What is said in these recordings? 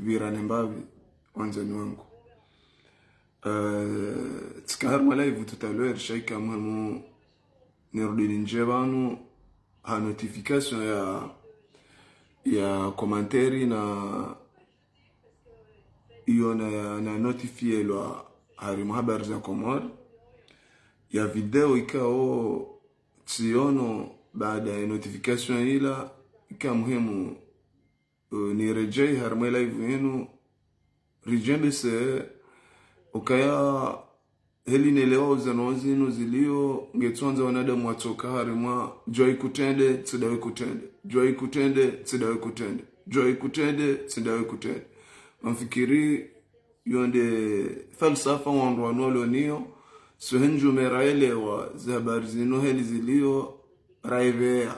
virane mbavi wanzani wangu. Tsikahar malaivu tutalwe rishaika muhimu nirudini njebanu ha notification ya komanteri na iyo na notifie lwa harimu habari za Komori ya video ikao tiono baada ya notification ila ika muhimu ni rejei harmwe live yenu rijembe se ukaya heli neleo zanozi nuzilio ngetuanza wanadamu watoka harimwa joy kutende tsidawe kutende joy kutende tsidawe kutende joy kutende tsidawe kutende mfikiri yonde falsafa wanduanualo niyo suhenju meraelewa za habari zino heli zilio raivea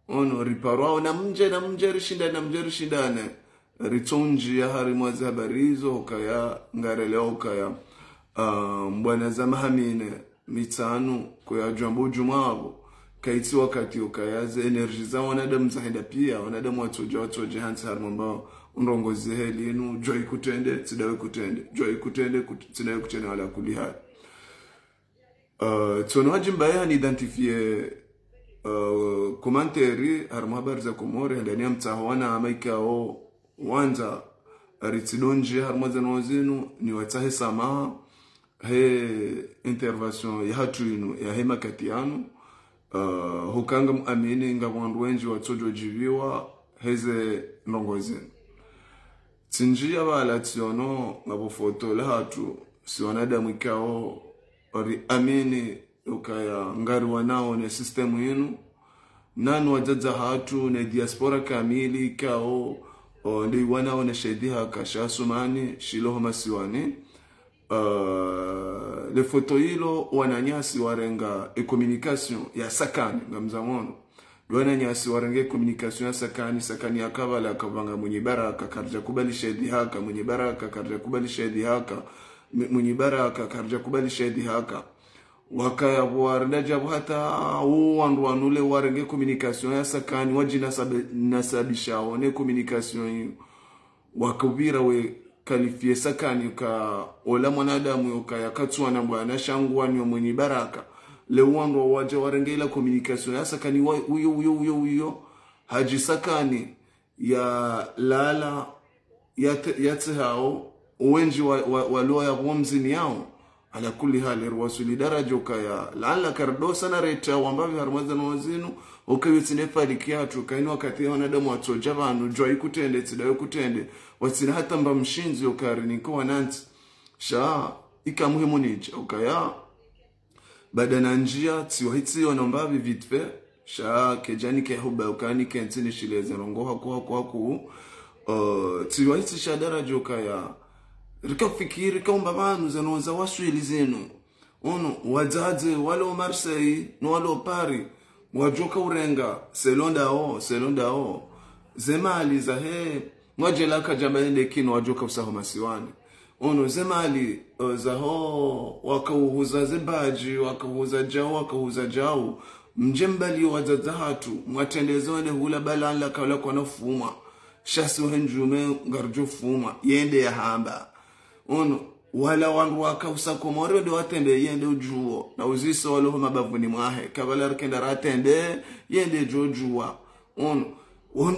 ono riparwao na mje rishindane ritonji ya harimwa za habari hizo ukaya ngareleo ukaya mbwana za mahamine mitanu kwa jambo jumabo kaiti wakati ukayaze energy za wanadamu zahenda pia wanadamu watoje hansi harmamba unrongozi heli inu joy kutende tsidawe kutende joy kutende tsidawe kutende wala kulihali tunoaji mbaya ni identifie komanteri harmu habari za Komori ndani ya mtahoana amaikao wanza ritsidonji harmu za nozinu ni watahe samaha he intervention ya hatu inu ya hema katianu hukanga muamini nga wandu wenji watojo jiviwa heze nongozinu tsinjia wala tiono ngabo foto la hatu si wanadamu ikao ori amini ukaya ngari wanao ne systemu inu nanu wajaza hatu ne diaspora kamili ikao ndi wanao ne shediha kashasumani shiloho masiwani le foto hilo wananyasi warenga communication ya sakani ngamzamono wananyasi warenga communication ya sakani akabala akavanga mwenye baraka karja kubali shedi haka mwenye baraka karja kubali shedi haka mwenye baraka karja kubali shedi haka wakaya wardaja hata wandu wanule warenga communication ya sakani wajina nasabisha one communication wakubira we kalifie sakani ka ola mwanadamu ukaya katsuana bwana shangwani mwenye baraka le wandu waje warengela communication ya sakani uyo haji sakani ya lala yate hao wenji walio ya wamzini yao ala kulli hali ruwasuli daraja ukaya lala kardosa na reta wambavi harmaza na wazinu ukayitsine falikiatu kaini wakati wanadamu watoja vanhu joy kutende tsidawe kutende watsina hata mba mshinzi ukari niko wananti sha ika muhimu nicha ukaya badana njia tsiwahitsi nombavi vitfe sha kejani ke huba ukani kentini shileze rongoha kwa tsiwahitsi sha daraja ukaya rikafikiri kaumba vanhu zanoza waswili zenu ono wadzadze walo Marseille no walo Paris wajoka urenga selondao zemali za he mwajela kajabende kino wajoka usaho masiwani ono zemali za ho wakauhuza zimbaji wakauhuza jao mjembali wadzadza hatu mwatendezone hula balala kawala kwa nafuma shasi henjume ngarjo fuma yende ya hamba ono wala wandu wakausa Komori ndo watembe yende ujuo na uziso walo mabavuni mwahe kabala rkenda ratende yende jojua ono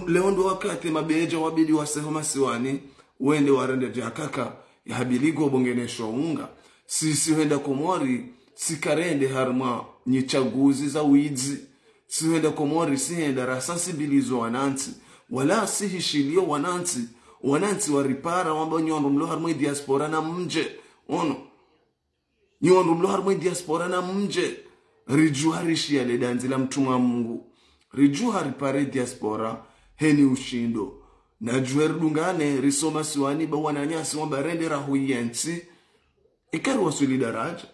leo ndo wakati mabeja wabidi waseho masiwani wende warende jakaka ya habiligo bongenesho unga sisi wenda Komori sikarende harma nyichaguzi za wizi si wenda Komori si henda rasensibilizo wananti wala si hishilio wananti waripara wamba nyondo mlo harmwe diaspora na mje ono nyondo mlo harmwe diaspora na mje rijuharishi ya ledanzi la mtunga Mungu rijuharipare diaspora heni ushindo na juerdungane risoma siwani ba wananyasi wamba rende rahuyensi ikaru wasuli daraja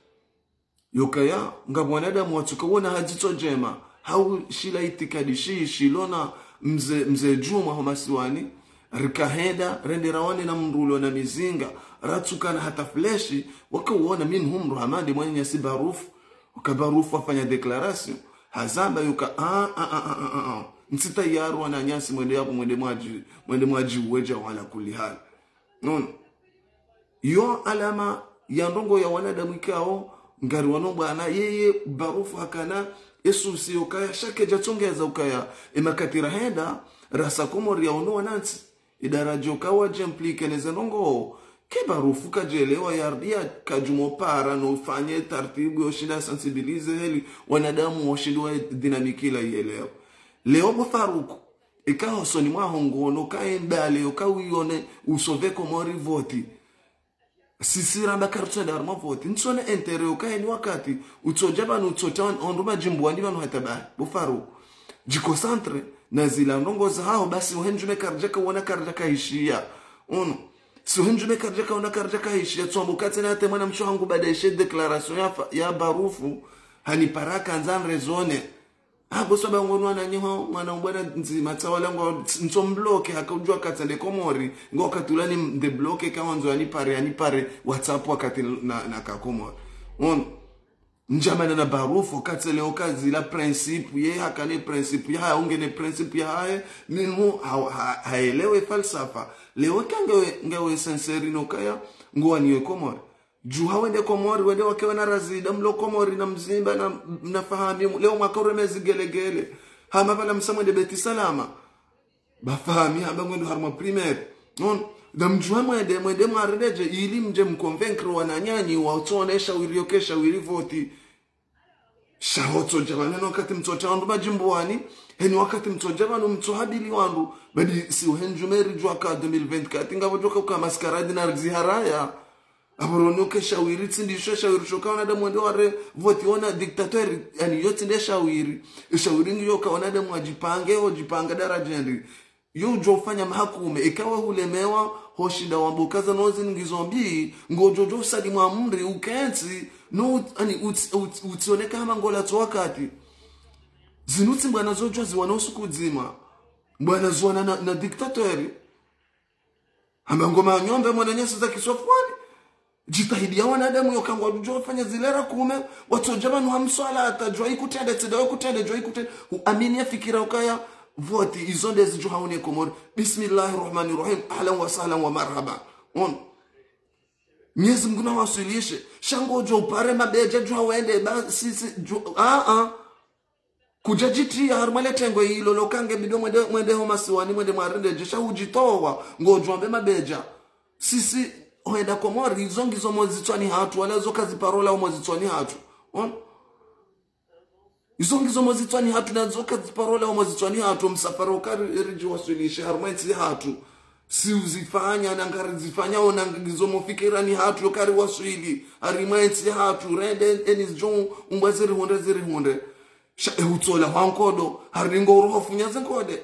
yokaya ngabwanadamu watuka wona hajito jema hau shila itikadishi shilona mze juma homasiwani rikaheda rende rawani na mrulo na mizinga ratukana hata fleshi wakauona minhum ruhamadi mwenye nyasi barufu wakabarufu wafanya deklarasyon hazamba yuka nsita yaru wana nyasi mwende yapu mwende mwaji uweja wala kulihali non yo alama ya ndongo ya wanadamu ikao ngari wano bwana yeye barufu hakana esusi ukaya shake jatongeza ukaya emakatira henda rasa komori ya ono wanansi idarajo kawa jemplike nezenongo ke barufu kajelewa yardia kajumo para no fanye tartibu yoshinda sensibilize heli wanadamu washindwa dinamiki la yeleo leo bofaruku ikaho soni mwaho ngono kaembale ukawione usove komori voti sisira bakartsa darma voti nsone entere ukaeni wakati utsojaba nutsotan onduma jimbwani bano hataba bofaruku jikosantre na zila ndongo zao basi uhenjume karjaka wana karjaka ishia ono si uhenjume karjaka wana karjaka ishia tsomukate na temana msho hangu badaishe declaration ya barufu hani paraka nzan rezone hapo soba ngono na nyeho mwana mbona nzima tawala ngo ntsomloke hakujua katende komori ngo katulani de bloke kawanzo ani pare WhatsApp wakati na kakomori ono njamana na barufu katele okazi la principe ye hakane principe ya ungene principe ya hae nimo haelewe falsafa leo kange ngawe sincere no kaya ngwani komori juu hawende komori wende wakewa na razida mlo komori na mzimba na nafahami leo makoremezi gelegele hama pala msamwe de beti salama bafahami haba ngwendo harma primaire non damjua mwende mwareje ili mje mconvaincre wananyanyi waotonesha wiriokesha wirivoti shahoto jabana wakati mtocha wandu majimbuani heni wakati mtocha wandu mtohabili wandu badi si uhenjumeri jua ka 2024 ngabo joka kwa maskaradi na ziharaya aboronoke shawiri tsindisho shawiri shoka wana damu wende ware voti wana diktatori yani yote nde shawiri ngiyo ka wana damu wajipange ojipanga darajendi yo ufanya mahakume ikawa hulemewa hoshida wambukaza nozi ngizombi ngojojo sadi mwamri ukenzi no ani utioneka kama ngola to wakati zinutsi mbwana zojo ziwana usukudzima mbwana zwana na diktatori amba ngoma nyombe mwana nyasi za kisofwani jitahidia wanadamu yokangwa jojo fanya zilera kume watojaba no hamswala atajwa ikutende tsedawe kutende jo ikutende amini fikira ukaya voti izonde zijo haone komori bismillahirrahmanirrahim ahlan wa sahlan wa marhaba on Mwenyezi Mungu na wasulishe shango jo pare mabeja jo wende ba sisi kujajitia harmale tengo hilo lokange bido mwende homa siwani mwende mwarende jesha ujitowa ngojo ambe mabeja sisi oenda komori zongizo mozitwani hatu wala zo kazi parola mozitwani hatu on izongizo mozitwani hatu na zo kazi parola mozitwani hatu msafara ukari riji wasulishe harmale hatu si uzifanya na ngari zifanya ona ngizo mofikira ni hatu lokari waswili arimaiti hatu rende enis jon umbaziri hunde sha eutsola hankodo haringo rofu nyaze kode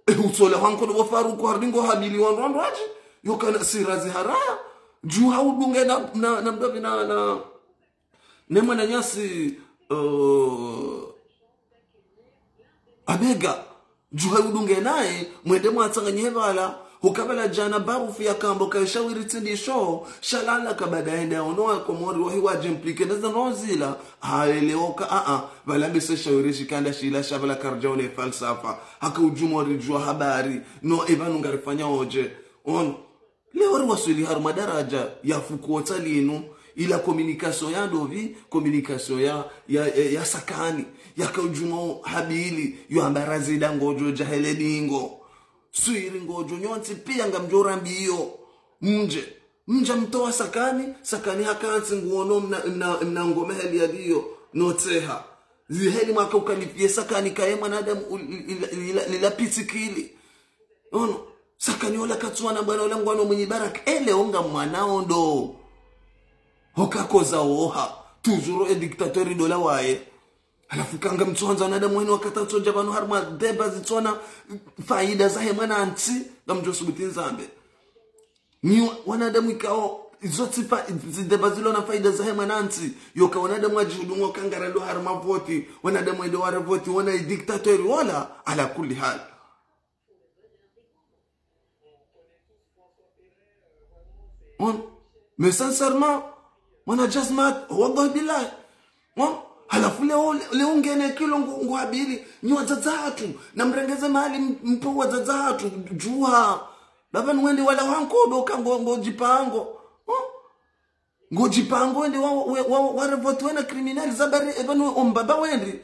eutsola hankodo wafaruko haringo habili wandu aje yokana sirazi haraya juu haudunge na mdavi na nema na nyasi abega juha udunge naye mwende mwatsanganye bala ukabala jana barufu ya kambo kaishawiri tindisho shalala kabadaende ono komori wahi waje implike naza nozila haeleoka balambise shawiri shikanda shila shabala karjaone falsafa haka ujumori jua habari no evanu ngarifanya oje on leo wasuli har madaraja ya fukuota linu ila communication ya dovi communication ya sakani yakaujuma habili yo ambarazi dangojo jahele dingo suiri ngojo nyonti pia ngamjora mbiyo mja mtoa sakani hakansi nguono mna ngome heli ya diyo noteha ziheli mwaka ukalipie sakani kaye mwanadamu lila pitikili ono sakani ola katsuwana bwana ola ngwano mwenye baraka ele onga mwanao ndo hokakoza oha tuzuro diktatori dola wae alafu kanga mtsonza wanadamu wenu wakata jabano harma deba zitsona faida za hemana anti ngamjosubuti nzambe ni wanadamu ikao izoti deba zilo na faida za hemana anti yoka wanadamu ajihudungo kangara ndo harma voti wanadamu ndo ware voti wana diktatori wala ala kulli hal mais sincèrement mon adjustment wallahi billah halafu leo ngene kilo nguhabili ni wazazatu na mrengeze mali mpo wazazatu jua baba nwende wala wankodo kango jipango ngojipango ende wa revote wena criminal zabari ebanu ombaba wendi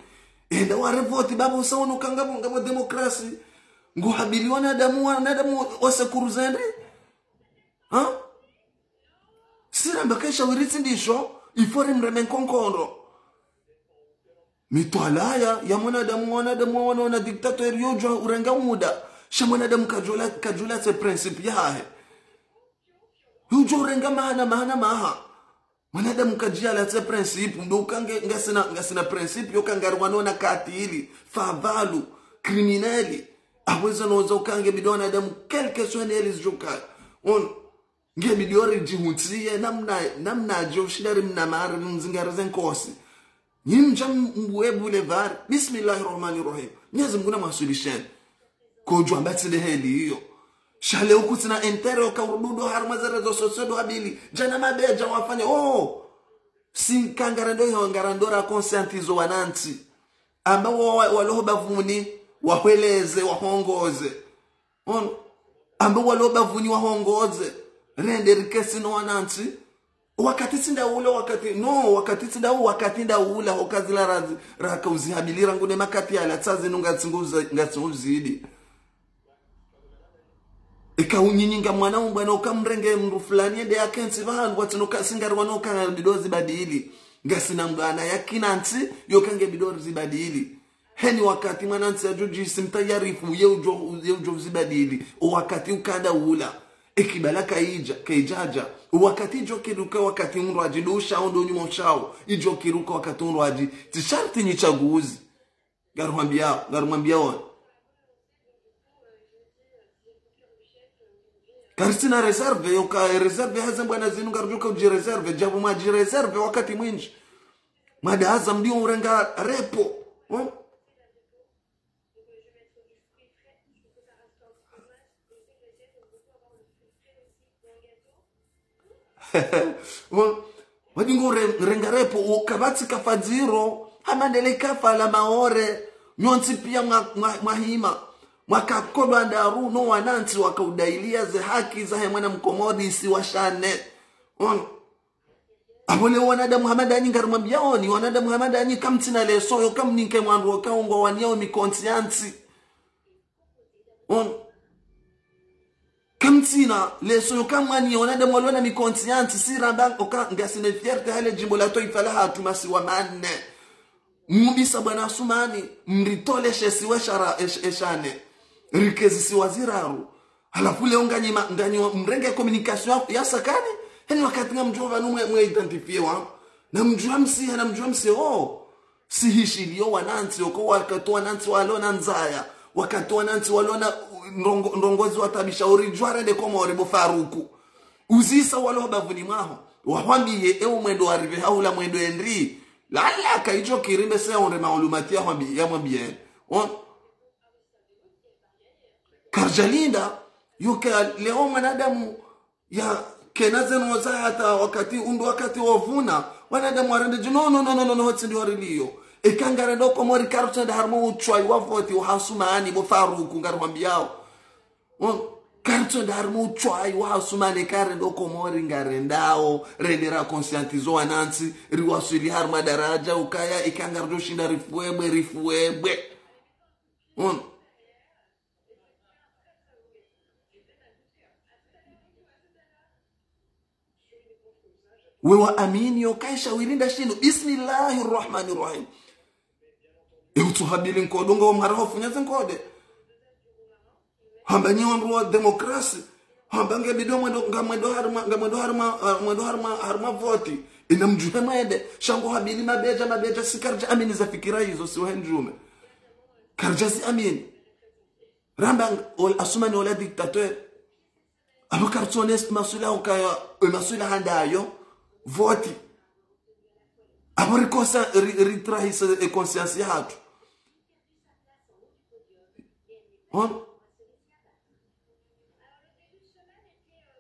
enda wa revote baba usawono ngabo demokrasi nguhabili wanadamu wasekuruzende siramba kesha wiritsi ndisho ifore mremen konkondo mitwalaya ya mwanadamu wana dictator yojo urenga muda sha mwanadamu kajula se principe yahe yojo urenga maha mwanadamu kajia se principe ndo kange ngasina principe yo kangarwano na katili favalu criminali aweza noza ukange bidona adamu quelque soit eles joka on nge bidiori jihutsie namna jo shidari mnamari mzingara zenkosi nyimja mbwebule var bismillahirrahmanirrahim Mwenyezi Mungu na masulishen kujwa mbatsi heli hiyo shale ukutina entero ka urududo harmazara zo sosodo habili jana mabeja wafanya si kangarando yo ngarandora conscientizo wananti ambao waloho bavuni wahweleze wahongoze ambao waloho bavuni wahongoze rende rikesi no wananti wakati sinda ule wakati sinda ule okazila razi raka uzihabilira ngune makati ala tsazi ngatsinguza ikaunyinga mwana umbwana ukamrenge mndu fulani ende akensi vanhu watinoka singarwa noka bidozi badili ngasina mbana yakinansi yokange bidozi zibadili heni wakati mwanansi ajuji simtayarifu yeujo zibadili wakati ukanda ula ikibala kaijaja wakati jokiruka wakati unrwaji dusha ondo nyuma chao ijokiruka wakati unrwaji tisharti ni chaguzi garumambia karisina reserve yoka reserve haza bwana zinu garuka uji reserve jabu maji reserve wakati mwingi madaza ndio urenga repo wadingo renga repo ukabati kafadziro hamandele kafala maore nyonsi pia mahima mwakakodwa ndaru no wananti wakaudailia ze haki za mwana mkomodi isiwashane abole wanadamu hamadani ngarumambiaoni wanadamu hamadani kamtina lesoyo kamninke mwandu kaungwa waniao mikonsiansi kamtina lesoyo kamwani wanadamu walona mikonsiansi siramba ngasine fierte hale jimbo la toifala hatu masiwa manne mbisa bwana Asumani mritole shesi weshara eshane rikezi si waziraru halafu leo nganyi mrenge communication ya sakani heni wakati ngamjua mwe identifie na mjua msi sihishilio wanansi oko wakati wanansi walona nzaya wakati wanansi walona ndongozi watabisha urijware de komore bo Faruku uzisa walo bavuni mwaho wahwambiye mwendo arive haula mwendo endri lala kaijo kirimbe se onre maulumati ya mwambie karjalinda yuka leo mwanadamu ya kenaze noza hata wakati wavuna wanadamu warende no hotsi ndio rilio ikangare ndoko mori karto da harmo uchwai wavoti uhasumani bo Faruku ngarwambiao karto da harmo uchwai uhasumani kare ndoko mori ngarendao rendera conscientizo wanansi riwasuli harma daraja ukaya ikangardo shinda rifuebwe wewa amini yokaisha wirinda shino bismillahirrahmanirrahim eutuhabili nkodonga wa mharahofu nyaze nkode hamba nyiwandu wa demokrasi hamba ngebido mwendo harma voti ina mjuhe mwede shango habili mabeja sikarja amini za fikira hizo siwa njume karja si amini ramba Asumani wala diktator abo kartones masula handayo voti abori kosa ritrahisa conscience hatu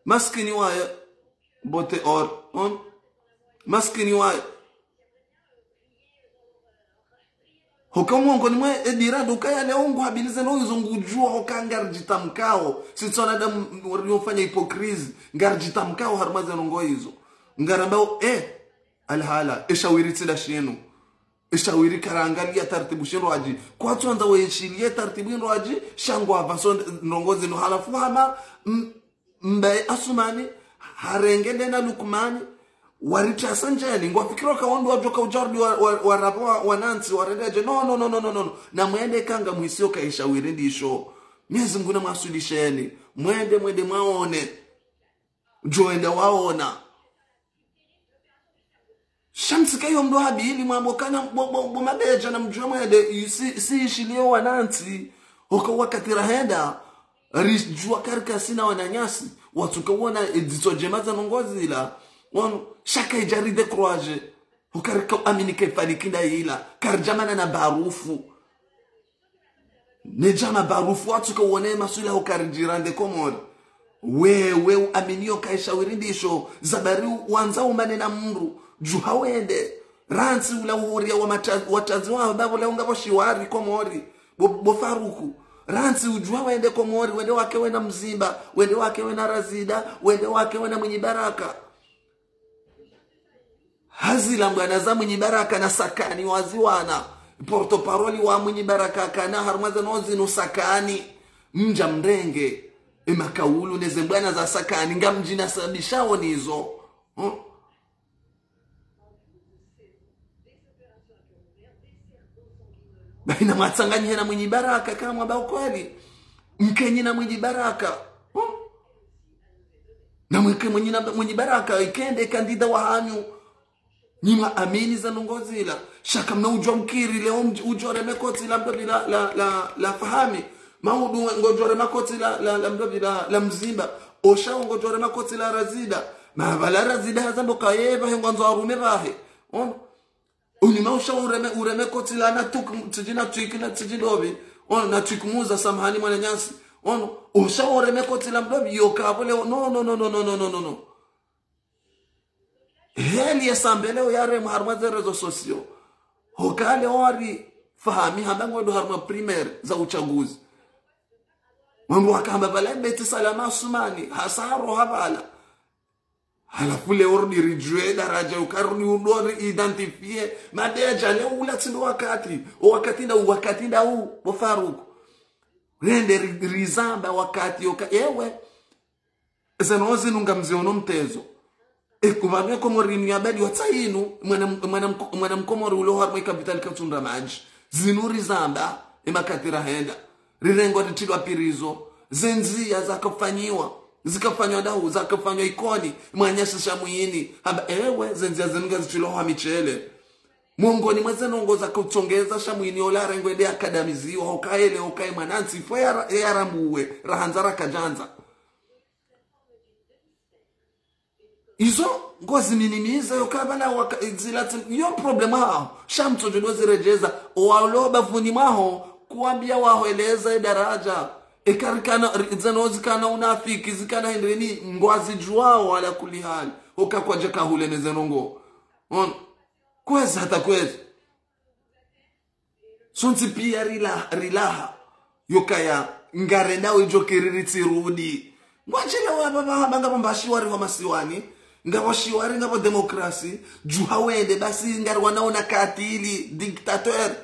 maskini wae bote or maskini wae hokamungo nimwe edirado kaya leo ngo habilize no izongujua hokangarjita mkao sitsona da waliofanya hipokrizi ngarjita mkao harmaza ngo hizo ngarambao alhala eshawiri tsida shenu eshawiri karangalia taratibu shenu aji kwa tuanza weishilie taratibu aji shangwa vaso nongozi no halafu hama mbe asumani harengende na lukmani warita sanjani ngwa fikira kawandu wajoka ujardi warapa wanansi warendeje no na mwende kanga muhisio kaishawiri ndisho Mwenyezi Mungu na masudisheni mwende maone joenda waona shamsi kayo mdo habili mambo kana mabeja na mjua mwende si ishilio wanansi hoka wakati rahenda rijua karika sina wananyasi watu kawona edito jemaza nongozi ila wano shaka ijaride croaje ukarika aminike falikinda ila karjamana na barufu nejama barufu watu kawone masula ukarijirande komori wewe aminio kaishawirindisho zabari wanza umane na mru juhawende ransi ula uhuria watazi wao babo leo ngabo shiwari komori bofaruku ransi ujua wende komori wende wake wena mzimba wende wake wena razida wende wake wena mwenye baraka hazila mwana za mwenye baraka na sakani waziwana porto paroli wa mwenye baraka kana harmaza nozi no sakani mja mrenge makaulu neze mbwana za sakani ngamjina sabishao nizo baina matsanganyi na mwenye baraka kama bakweli mkenyi na mwenye baraka na mwenye baraka ikende kandida wa hanyu nima amini za nongozila shaka mna ujwa mkiri leo ujore mekoti la mdobi la fahami maudu ngojore makoti la mdobi la mzimba osha ngojore makoti la razida mahabala razida hazambo kayeba hengonzo arume bahe unima osha ureme koti la natuk tijina tuikina tijidobi na tukumuza samahani mwana nyasi osha ureme koti la mdobi yoka leo no heli ya sambeleo yare muharmaze rezo sosio hokale wari fahami hambango ndo harma primaire za uchaguzi mambo akamba bala beti salama sumani hasaro habala halafu le ordi rijue daraja ukaruni udori identifie madeja leo ulatindo wakati nda bofaruku rende rizamba wakati ewe zenozi nungamziono mtezo kumamia komori abadi watsainu mwana mkomori ulo harmwe capital katunda maji zinuri zamba emakatira henda rirengo ritilwa pirizo zenzia zikafanywa dahu zakafanywa ikoni mwanyashisha muyini hamba ewe zenzia zenunga zitilwa michele Mongoni mweze nongoza kutsongeza shamwini ola rengwede akadamiziwa hokaele hokai manansi fo yarambuwe rahanzara kajanza izo ngozi minimiza yokabana zilati yo problema hao shamto jodozi rejeza walo bavuni maho kuambia wahoeleza daraja ekarikana zanozi kana unafiki zikana endeni ngwazi juao wala kulihali okakwa jaka hule nezenongo kweza hata kweza sunti pia rilaha yokaya ngarenda ujokiriritsi rudi ngwachile wabanga mbashiwari wa masiwani ngabashiwari ngabo demokrasi juhawende basi ngari wanaona katili dictateur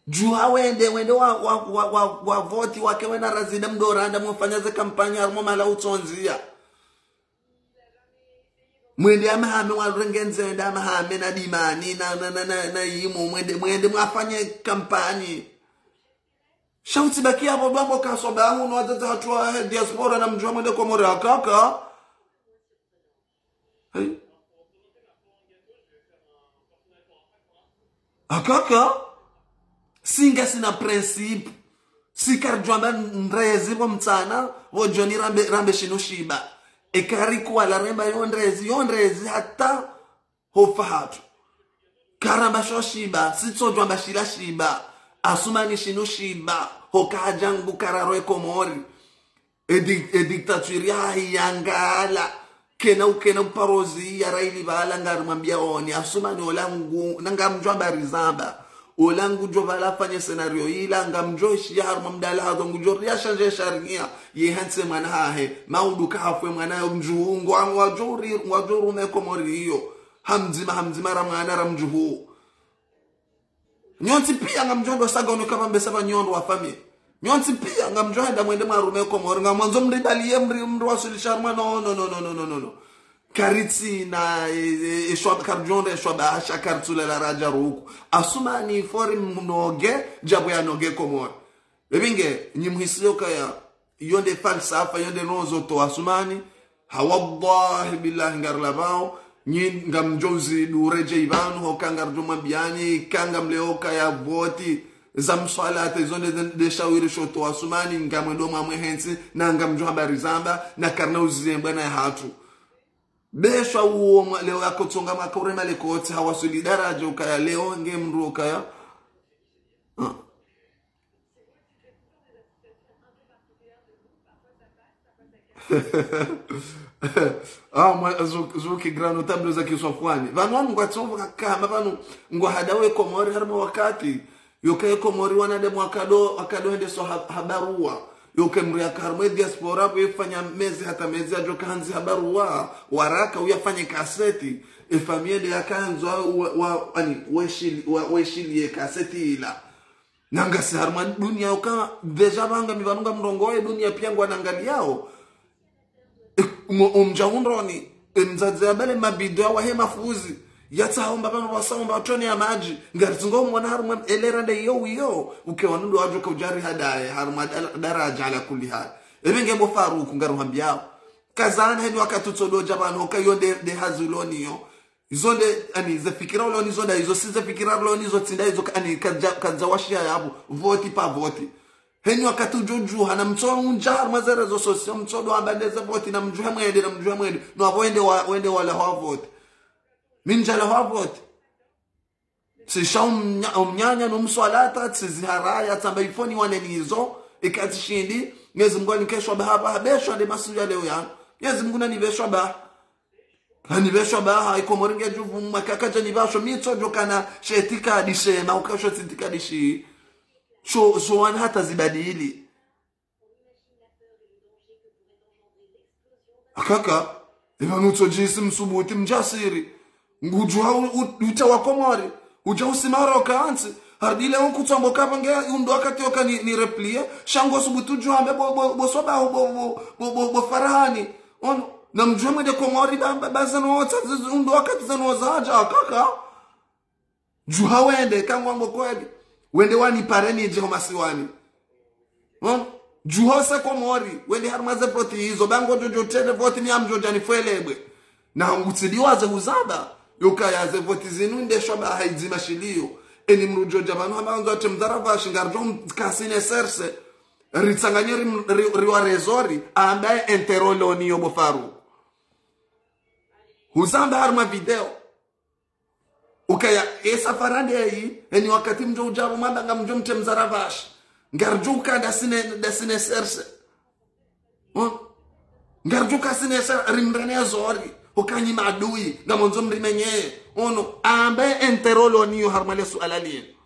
juhawende wende wa voti wake wena razida mdoranda mfanyaze kampanya armo mala utonzia mwende amahame warengenze nda amahame na dimani na yimu mwende mwafanye kampani shauti baki hapo bambo kasoba huno wazaza hatua diaspora na mjua mwende kwa more akaka akaka singa sina principe sikarjwamba ndrezi bo mtsana wo Johnny rambe shinoshiba ekari kwa la remba yondrezi hata hofahatu karamba shoshiba sitsojwamba shiba asumani shinoshiba hokajangu kararo ekomori dictature yangala kena parozi ya raili bala ngarumambia oni asumani olangu nangamjwamba rizamba olangu jo vala fanya scenario ila ngamjo shi harma mdala hado ngujo ria shanje sharia ye hanse mana hahe maudu ka hafwe mana mjuhu ngwajuru me komori hiyo hamzima ramana ramjuhu nyonti pia ngamjondo saga no kama mbesa nyondo wa family nyonti pia ngamjondo mwende marume komori ngamanzo mribalie mri wasulisha no karitsi na eshwab karjonda eshwab asha kartsula la raja ruku asumani fori mnoge jabu ya noge komor bebinge nyimhisio kaya yonde falsafa yonde nozo to asumani hawallahi billahi ngarlabao ngam jozi dureje ivanu hokangar juma biani kanga mleoka ya voti zam salate zonde de shawiri shoto asumani ngamendo mamwe hensi na ngam habari zamba na karna uzembe na hatu besha uo leo yako tsonga makorema lekoti hawasuli daraja ukaya leo ngemru ukaya moi zuki grano tablo za kiswafwani vanwanu ngwatsova kama vanu ngwahadawe komori harma wakati yokaye komori wanadamu akado hende so habarua yoke mria karme diaspora befanya mezi hata mezi ajoka hanzi habarua waraka uyafanye kaseti efamie ya kanzo ani weshili kaseti ila nanga harma dunia uka deja banga mivanunga mrongoe dunia pia ngwanangaliao umjaundroni mzazi abale mabido wa hema fuzi yataomba bana wasomba toni ya maji ngaritsingo mwana haruma elerande yo ukewanundo wajo kujari hadaye haruma daraja ala kulli hal ebenge mo faruku ngaruhambiao kazana hedi wakatutsodo jabano okayonde de hazuloni yo izonde ani za fikira uloni zonda izo siza fikira uloni zo tsinda izo ani kadzawashia yabo voti pa voti heni wakati ujoju hana mtoa unjar mazera zo sosio mtodo ambandeza voti na mjuha mwende no wende wala hawa voti minjala hawa voti sisha umnyanya no mswalata tsiziharaya tsamba ifoni wanenizo ikatishindi Mwenyezi Mungu anikeshwa bahaba habeshwa de masuya leo ya Mwenyezi Mungu nanibeshwa ba hanibeshwa ba haikomoringe juvu makakaja nibashwa mitsojo kana shetika dishe na ukashwa tintika dishi Shoan hata zibadili. Akaka, ivanuto jisi msubuti mjasiri. Ngujuha utawa komori. Uja usimara wakaansi. Hardile unku tambo kapange undo wakati waka ni replie. Shango subutu juhambe bo soba bo farahani. Na mjuha mwede komori bazano wata undo wakati zano wazaja. Akaka. Juha wende kangwango kweli. Wende wani pareni jeho masiwani. Juhosa komori. Wende harmaze proti hizo. Bango jojo tele voti ni amjoja ni fuelebwe. Na ngutidiwaze uzaba. Yuka yaze voti zinu inde shoba haizima shilio. Eni mrujoja manu hamanzo ate mdharava shingarjo kasine serse. Ritsanganyeri riwa rezori. Ambaye enterolo ni yobo faru. Uzamba harma video. Ukaya safarande yi eni wakati mjo ujabu manda mjo mtemzaravash ngarjuka dasine serse ngarjuka sine rimrene zori ukanyi madui ngamonzo mrimenye ono ambe enterolo niyo harmale sualali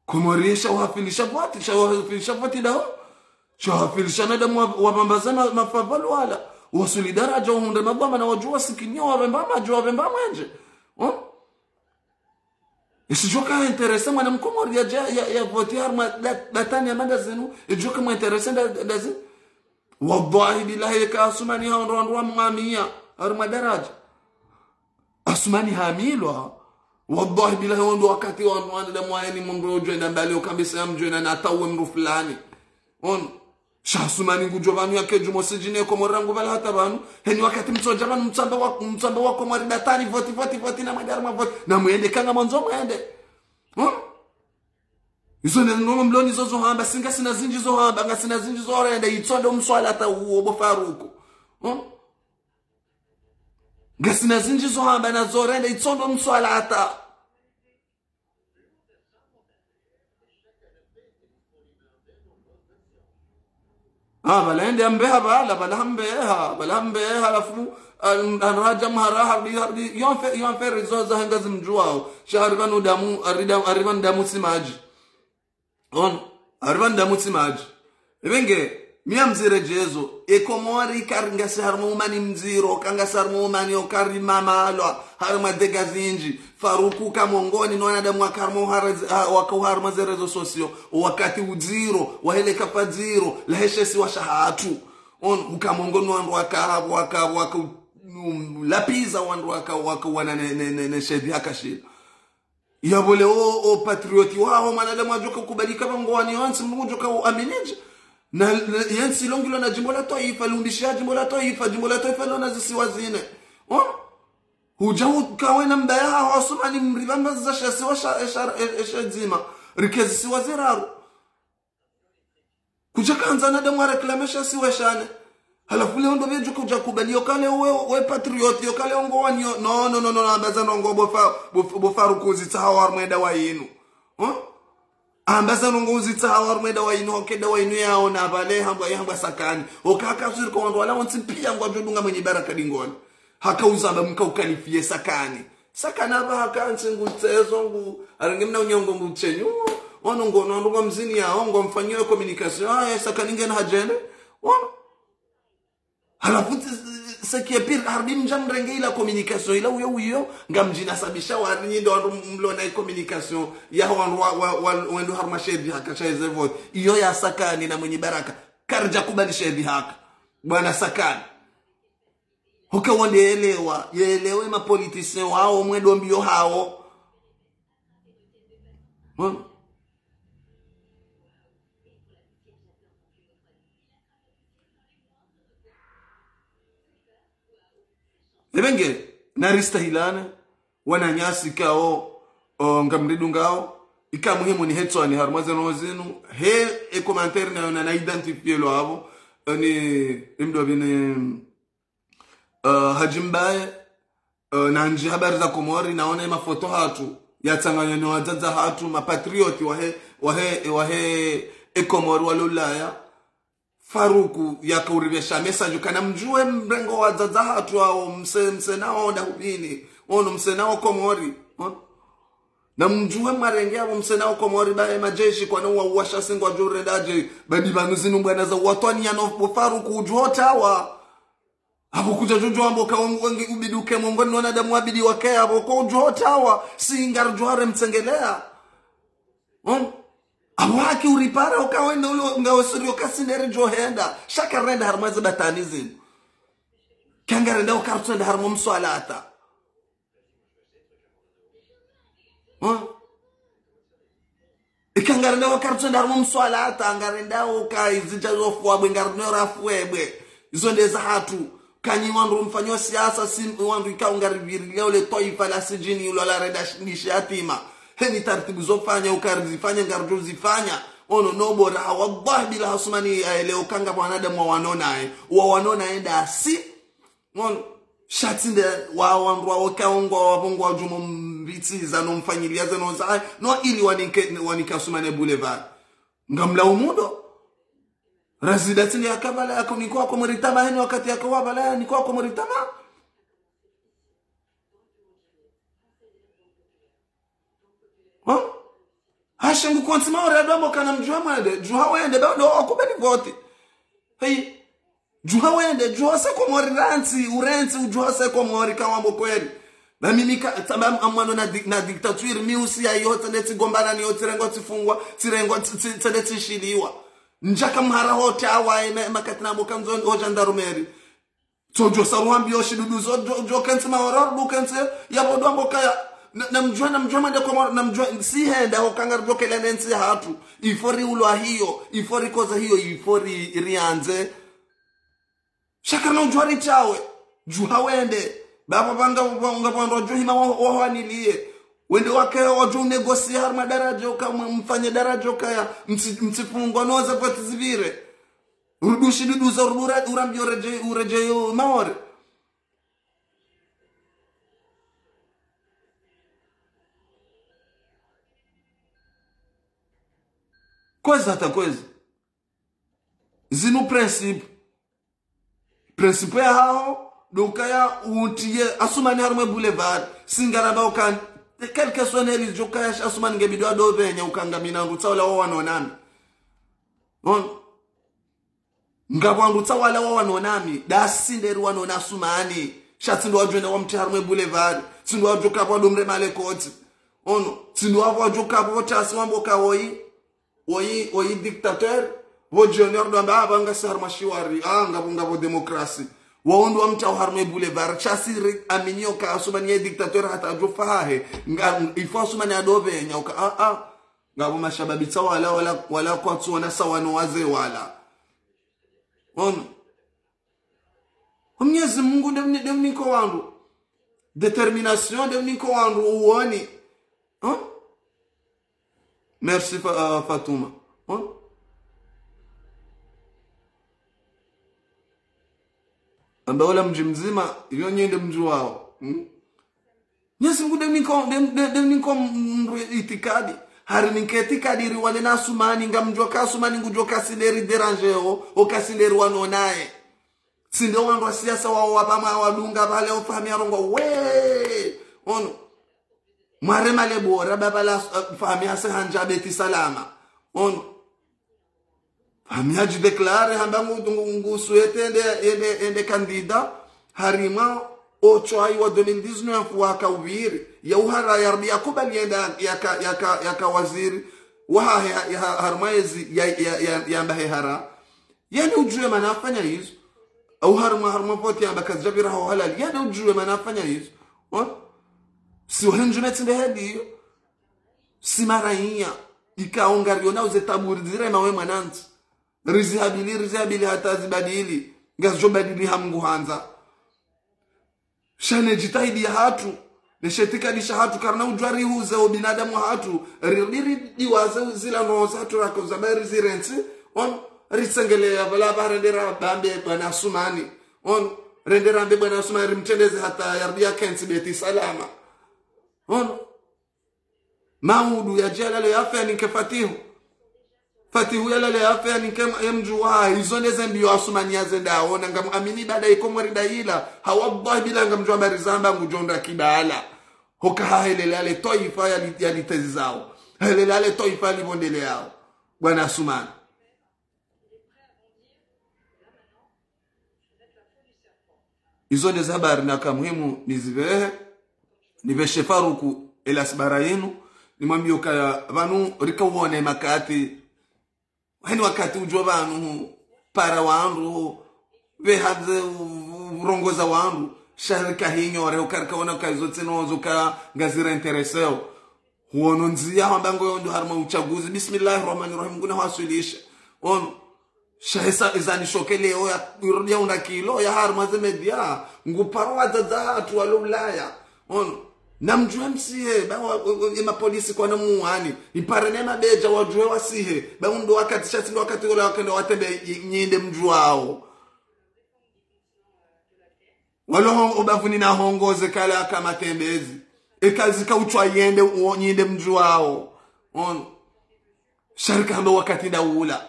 kumorisha wafilisha voti daho shawafilisha nadamu wapambazana mafavalu wala wasuli daraja uhunde mabama na wajua sikinyo wabembama jua wabembama nje isijoka interese mwana mkomori ya voti harma datani ya magazinu ijoka mwa interese ndazi wallahi billahi ka asumani haondoa mwamia harma daraja asumani hamilwa wallahi billahi wando wakati wanda mwaeni mrojo na mbali ukambisa mjona na tawe mru fulani shasumani ngujovanu yake jumo sijine ko morango vala hata banu heni wakati mtsoja banu mtsamba wako mari datani voti na madarma voti na muende kanga mwanzo muende izo neno mloni zo hamba singa sina zinji zo hamba nga sina zinji zo renda itsondo mswala hata uobo faruko gasina zinji zo hamba na zo renda itsondo mswala hata balende ambeha balambeha alafu anraja mhara hardi yon fe rezoza hanga zimjuao shaharivan damu arivan damu simaji arivan damu simaji ebenge miamzire jezo ekomori karinga sarmo mani mziro kanga sarmo mani okari mamalo harma degazinji faruku kamongoni nona damu akarmo wakauharma zerezo sosio wakati uziro wahele kapaziro laheshesi washahatu ukamongoni wandu waka lapiza wandu waka wana ne shedi hakashila yabole o patrioti wao manadamu ajoka kubalika bangwani onsi mmojoka aminije na yensi longilo na jimbo la taifa lumbishia jimbo la taifa lona zisiwazine hujau kawena mbaya wasumani mribamba za shasi eshadzima rikezi siwaziraru kujakanza na damu reklamesha siweshane halafu leo ndo bejo kuja kubalio kale we patrioti yokale ngowani no ambaza ngo bofaru kuzita hawar mweda wa yinu ambaza ngo uzita hawar mweda wa yinu okeda wa yinu yao na bale hamba sakani okaka zuri ko ndo wala wonti pia ngo ajudunga mwenye baraka dingoni hakauzamba mkaukalifie sakani aba hakanse ngutsezo ngu arengemna unyongo mutsenyu ngo mzini yao ngo mfanyiwe communication sakani ngena hajene halafu sekia pir hardim jamrenge ila communication ila uyo ngamjina sabisha warinyi ndo mlona communication ya wendo harma shedi haka chaize vote iyo ya sakani na mwenye baraka karja kubali shedi haka bwana sakani hoka wande yelewe ma politician wao mwedo mbio hao Ebenge narista hilana wananyasi kao ngamridungao ika muhimu ni hetso ni harmaze nozinu he commentaire na identifier lo avo ni imdo bine hajimbaye na nji habari za Komori naona mafoto hatu yatsanganya no wazaza hatu mapatrioti wahe Komori walulaya Faruku yakauribesha message kana mjue mrengo wa zaza hatu au mse nao dahubini mse nao Komori na mjue marenge abo mse nao Komori bae majeshi kwa no washa singwa jure daje badi banuzinu bwana za watwani ya no Faruku ujota wa abo kuja jojo ambo ka wangi ubiduke mongoni nona damu abidi wake abo ko ujota wa singar jware mtsengelea awaki uripara ukawenda ulo ngawasirio kasinere johenda shaka renda harmaze batanizim kangarenda ukartsenda harmo mswalata ikangarenda ukartsenda harmo mswalata angarenda ukaizija zofwa bwengarno rafwebwe izo ndeza hatu kanyi wandu mfanyo siasa wandu ikaungaribiri ule toifa la sijini ulo la renda nishatima heni taratibu zofanya ukarizifanya ngarjo zifanya nobora wallahi bila hasumani leo kanga wanadamu wanona enda si shatinde wandu wakaongwa wabongwa jumo mbitiza no mfanyilia zeno za no ili wanikasumane boulevard ngamla umudo residentini yakabala yako niko kwa mritama heni wakati yako wabala niko kwa mritama hashangu kontima ore adwamo kana mjua mwende juha wende bado akubeni vote juha wende juha se ko mori urenzi ujuha se ko mori kawambo kweli na mimi tamba amwano na dictature miusi ya yote ndeti gombana ni yote rengo tifungwa tirengo tendeti shiliwa njaka mhara hote awaye makatina mokanzo o gendarmerie tojo sarwambi yoshidudu zo kantima oror bukanse yabodwambo kaya na mjua mande kwa na mjua si henda hokangar blokele nensi hatu ifori ulwa hiyo ifori koza hiyo ifori rianze shaka no jwari chawe juha wende baba banga pando juhima wahanilie wende wake waju negosiar madaraja kama mfanye daraja kaya msifungwa noza kwa tizivire rudushi duduza urambio ureje maore kweza hata kweza zinu principe ya hao dokaya utiye Asumani harumwe boulevard singaraba ukan quelque soit neli jokaya Asumani ngebido adovenya ukangamina ngutsa wala wanonami ngabo ngutsa wala wanonami dasinderi wanona Asumani shatsindo wajwena wa mtiharumwe boulevard tsindo wajoka kwa domre male koti tsindo wajoka kwa tasi wamboka oyi dictateur vo junior do amba nga sar mashiwari ngabo demokrasi waundu amta harme boulevard chasiri aminio ka Asumani dictateur hata jofahe ifo Asumani adove nyauka ngabo mashababitsa wala kwa tsona sawano waze wala Mwenyezi Mungu ndemni ko wangu determination ndemni ko wangu uone merci Fatuma amba wala mji mzima yonyende mji wao Mwenyezi Mungu ndemni ko itikadi hari ninketikadi riwane na Asumani ngamjwa ka Asumani ngujwa kasideri derangeo okasideri wanonaye sindo wangu siasa wao wapama wadunga pale ufahamia rongo we mware male bora baba la fahamia sehanja beti salama fahamia jideclare hamba ngu suete ende kandida harima ochoi wa 2019 waka ubiri ya uhara yarbi yakubali yenda yaka waziri waha harmaezi ya mbahe hara yani ujue manafanya hizo au harma poti amba kazabira halal yani ujue manafanya hizo si wahenjume tsinde hadi si maraia ikaongario na uzetaburi zire mawe mwananzi rizihabili hata zibadili ngazo badili hamngu hanza shane jitahidi ya hatu neshetika disha hatu karna ujwari huze o binadamu hatu ririri diwaze zila no hatu rako zabari zirensi risengele ya balaba rendera bambe bwana Asumani rendera bambe bwana Asumani rimtendeze hata yardia kensi beti salama maudu ya jalale afya ninke Fatihu yala le afya ninke mjuwa hizo neze mbio Asumani yazenda ona ngam amini bada ikomori daila hawallahi bila ngam mjuwa barizamba ngujonda kibala hoka hahelele toifa ya litezi zao helele toifa libondele yao bwana Asumani hizo neze habari na kamuhimu niveshe Faruku elasbara yenu nimwambie ukaya vanu rikawone makati hani wakati ujwa vanu para wangu vehaze urongoza wangu sharika hinyore ukarikaona kaizote nozuka ngazira intereseo huono nzia hambango yondo harma uchaguzi bismillahirrahmanirrahim nguna hasulisha shahisa izani shokele ya urudia una kilo ya harma zemedia nguparwa dada walo Ulaya namjua msihe ba polisi kwa namuani iparene mabeja wajue wasihe ba ndo wakati shati ndo wakati wala wakenda watembe nyinde mjuao walo obavuni na hongoze kala kama tembezi ekazika uchwa yende nyinde mjuao sharika ndo wakati daula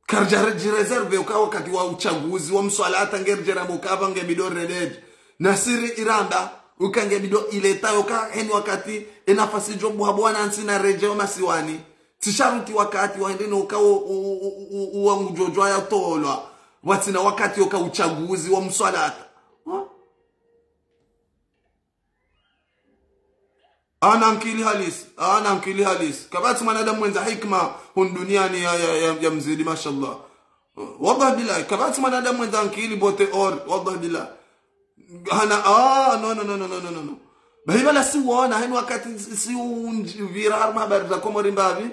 karjaraji reserve ukawa wakati wa uchaguzi wa mswalata ngerjera mukava ngebido reded nasiri iranda ukange bido ileta yoka heni wakati enafasi jobu habwana ansina rejeo masiwani tisharuti wakati waende no ukawo uangujojwa ya tolwa watina wakati yoka uchaguzi wa mswalata ana nkili halis kabati mwanadamu mwenza hikma hun duniani ya mzidi mashallah wallahi billahi kabati mwanadamu mwenza nkili bote wallahi billahi no bahiba la siwana hani wakati si vira harma habari za komori mbavi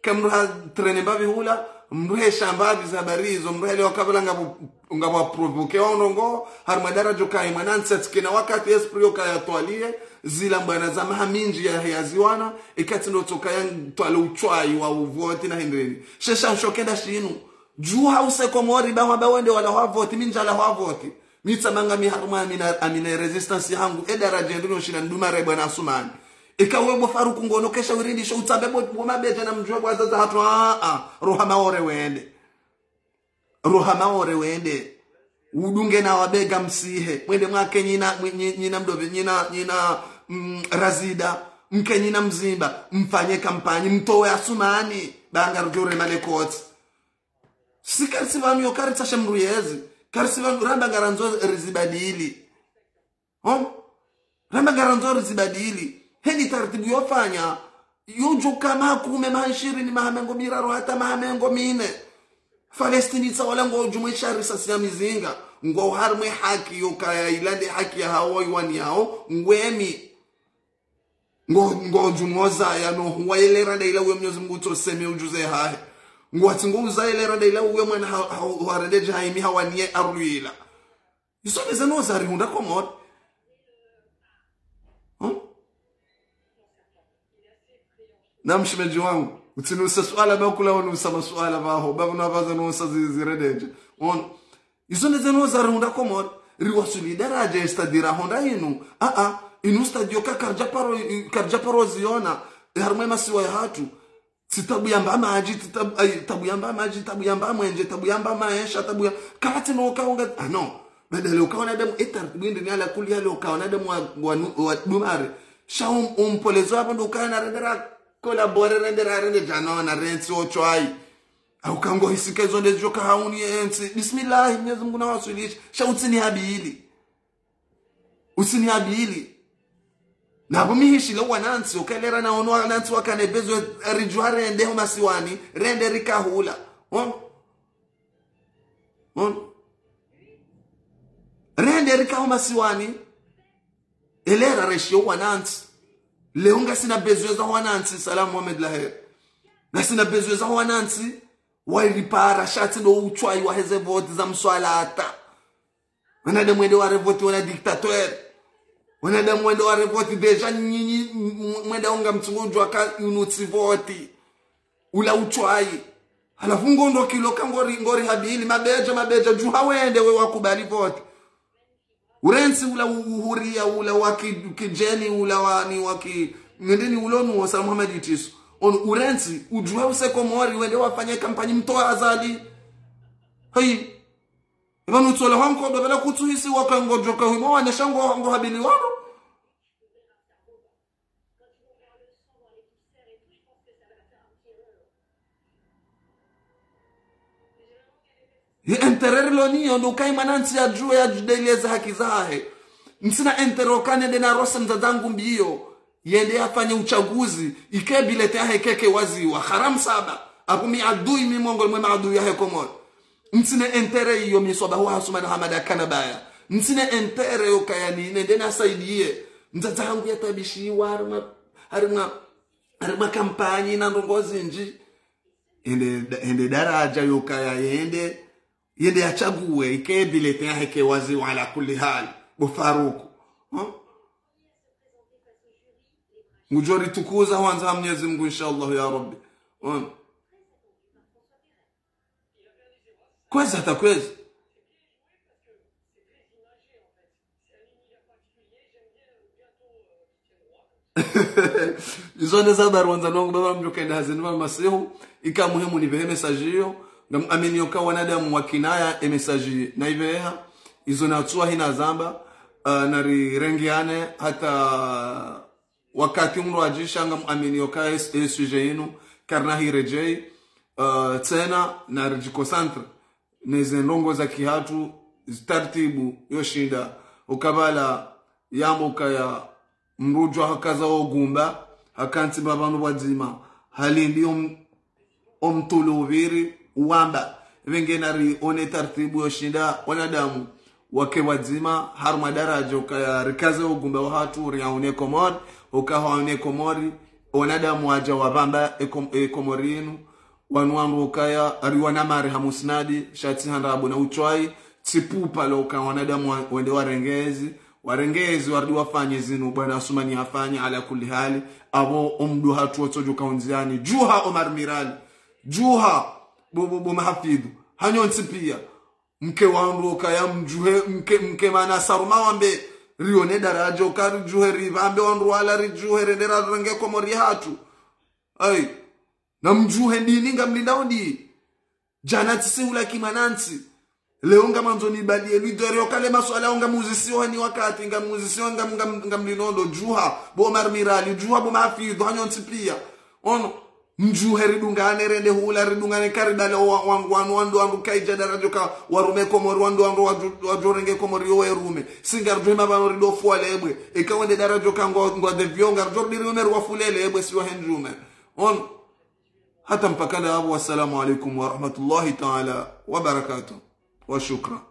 kamruha trene mbavi hula mruhe shambavi za barizo mruhe wakabla ngabo provoke onongo harma darajo kai manansa tikina wakati esprio kaya twalie zila mbana za mahaminji ya ziwana ikati ndo toka yang twalo uchwai wa uvoti na hindreni shesha shokenda shinu juu hause komori ba wende wala wavoti minjala wavoti mitsamanga miharuma amina resistance yangu edaraje ndino shina ndumare bwana Asumani ikawe Faruku ngono kesha urindisha utsambe bo mabeja na mjwa kwa zaza hatu roha maore wende roha maore wende udunge na wabega msihe mwende mwake nyina mdove nyina razida mke nyina mzimba mfanye kampanyi mtowe asumani banga rujore malekoti sikarisi vanu yo karita shemruyezi karisi vanu ramba garanzo rizibadili ramba garanzo rizibadili heni taratibu yofanya yuju kama kume mahashiri ni mahamengo miraro hata mahamengo mine Falestini wala ngo jumuisha risasi ya mizinga ngo harmwe haki yo kaya ilande haki ya hawa iwani yao ngwemi ngo jumoza ya no huwailera da ila uwe Mwenyezi Mungu toseme ujuze hae ngo atingo uzailera da ila uwe mwana hawarendeje haimi hawaniye arluila isone zeno zari hunda komod na mshimeji wangu utinusa swala bakula wonusa maswala baho babuna baza nusa ziredeje isone zeno zari hunda komod riwasuli daraja istadira honda inu inu stadio ka karja paro ziona harmwe masiwa ya hatu sitabu yamba maji tabu yamba maji tabu yamba mwenje tabu yamba maisha tabu ya kati no kaunga no badala ukaona damu bwindi ni ala kuli hali ukaona damu wa dumare shaum umpolezo hapo ndo kana rendera kolabore rendera jano na rensi ochwai au kango hisika hizo ndezo hauni ensi bismillah Mwenyezi Mungu na wasulisha shautini habili usini habili na bumihishi lo wanansi ukalera na ono wanansi wakane bezo rijuare ende ho masiwani rende rikahula rende rikaho masiwani elera reshio wanansi leunga sina bezo za wanansi salamu Muhammad Laher na sina bezo za wanansi wairipara shati ndo uchwai wa heze vote za mswalata wanade mwende wa revote wana dictateur wanada mwendo wa revoti deja nyinyi mwenda unga mtungonjwa ka unutsi voti ula uchwai halafu ngondo kiloka ngori habili mabeja juha wende we wakubali voti urensi ula uhuria ula wakijeni ula wani waki ngendeni ulonu wa Salamu Muhammad Itisu urensi ujuha usekomori wende wafanye kampanyi mtoa azali hai Vanu tsola hanko bebela kutuhisi wakangojoka humo waneshango ngo habili wano ye enterer loni ndo kai manansi ya juu ya judeleza haki zahe msina enterokane dena rosa mzazangu mbio yende afanye uchaguzi ikebilete yahe keke wazi wa haram saba akumi adui mimongo mwe maadui yahe komoro msine entere iyo misoba huwa hasuma na hamada kanabaya msine entere yo kayani nende nasaidie mzaza hangu ya tabishiwa harima kampanyi na ndongozi nji ende daraja yo kaya yende achaguwe ike bilete ya heke wazi wala kulli hali bufaruku mujori tukuza wanza Mwenyezi Mungu inshallah ya Rabbi kweza hata kweza izone za barwanza nongo baba mjokenda hazini mama sehu ika muhimu ni vehe message hiyo ngam amini yoka wanadamu wakinaya message na iveha izona atua hina zamba nari rengiane hata wakati umro ajisha ngam amini yoka suje yinu karna hirejei tena na rejikosantre neze ndongo za kihatu taratibu yoshinda ukabala yamuka ya mrujwa hakaza ogumba hakanti babanu wadzima halindi omtuluviri uwamba vengenari one taratibu yoshinda wanadamu wake wadzima harma daraja ukaya rikaza ogumba wahatu riaone komod ukahaone komori wanadamu waja wabamba komorinu wanuangu ukaya ariwana mari hamusnadi shati handabu na uchwai tipupa loka wanadamu wende warengezi wardi wafanye zinu bwana asumani afanye ala kulli hali abo omdu hatu otojo kaunziani juha Omar Mirali juha bobo mahafidhu hanyonsi pia mke wangu ukaya mjuhe mke mana saruma wambe rione daraja ukari juhe rivambe wangu wala rijuhe rendera renge komori hatu ay na mjuhe dini ngamlinda odi janati si ula kimanansi leo ngama nzoni balie lideri okale maswala nga muzisio ni wakati nga muzisio nga mlinondo juha bo marmirali juha bo mafido hanyo ntipia ono mjuhe ridungane rende hula ridungane karidale wandu kaija darajo ka warume komori wandu wajorenge komori yo erume singar jema bano rido fuale ebwe ekawende darajo ka ngo de vionga jordiri omer wafulele ebwe siwa henjume on hata mpakala abu. Wassalamu alaikum wa rahmatullahi ta'ala wa barakatuh wa shukra.